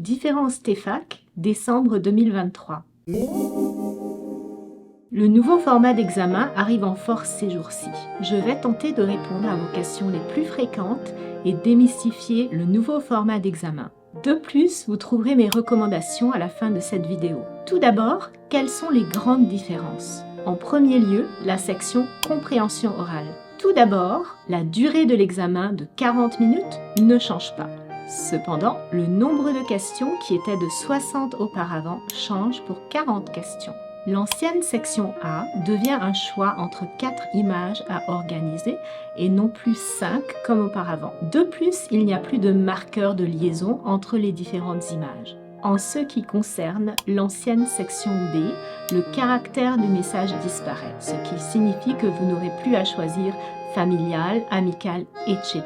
Différence TEFAC, décembre 2023. Le nouveau format d'examen arrive en force ces jours-ci. Je vais tenter de répondre à vos questions les plus fréquentes et démystifier le nouveau format d'examen. De plus, vous trouverez mes recommandations à la fin de cette vidéo. Tout d'abord, quelles sont les grandes différences? En premier lieu, la section compréhension orale. Tout d'abord, la durée de l'examen de 40 minutes ne change pas. Cependant, le nombre de questions qui était de 60 auparavant change pour 40 questions. L'ancienne section A devient un choix entre 4 images à organiser et non plus 5 comme auparavant. De plus, il n'y a plus de marqueur de liaison entre les différentes images. En ce qui concerne l'ancienne section B, le caractère du message disparaît, ce qui signifie que vous n'aurez plus à choisir familial, amical, etc.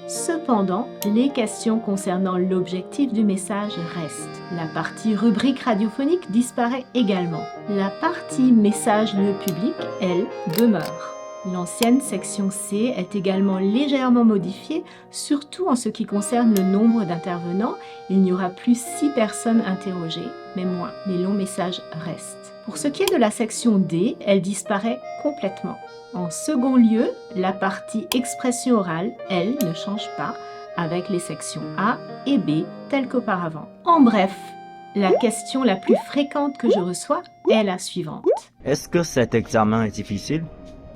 Cependant, les questions concernant l'objectif du message restent. La partie rubrique radiophonique disparaît également. La partie message lieu public, elle, demeure. L'ancienne section C est également légèrement modifiée, surtout en ce qui concerne le nombre d'intervenants. Il n'y aura plus 6 personnes interrogées, mais moins. Les longs messages restent. Pour ce qui est de la section D, elle disparaît complètement. En second lieu, la partie expression orale, elle, ne change pas, avec les sections A et B telles qu'auparavant. En bref, la question la plus fréquente que je reçois est la suivante. Est-ce que cet examen est difficile?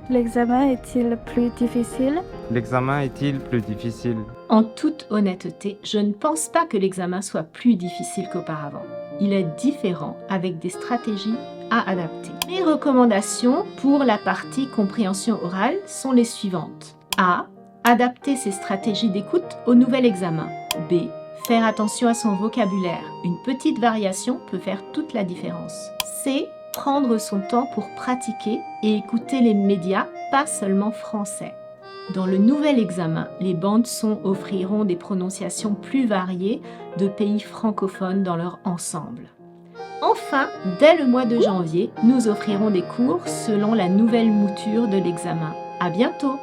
L'examen est-il plus difficile? L'examen est-il plus difficile? En toute honnêteté, je ne pense pas que l'examen soit plus difficile qu'auparavant. Il est différent avec des stratégies à adapter. Mes recommandations pour la partie compréhension orale sont les suivantes. A. Adapter ses stratégies d'écoute au nouvel examen. B. Faire attention à son vocabulaire. Une petite variation peut faire toute la différence. C. Prendre son temps pour pratiquer et écouter les médias, pas seulement français. Dans le nouvel examen, les bandes son offriront des prononciations plus variées de pays francophones dans leur ensemble. Enfin, dès le mois de janvier, nous offrirons des cours selon la nouvelle mouture de l'examen. À bientôt!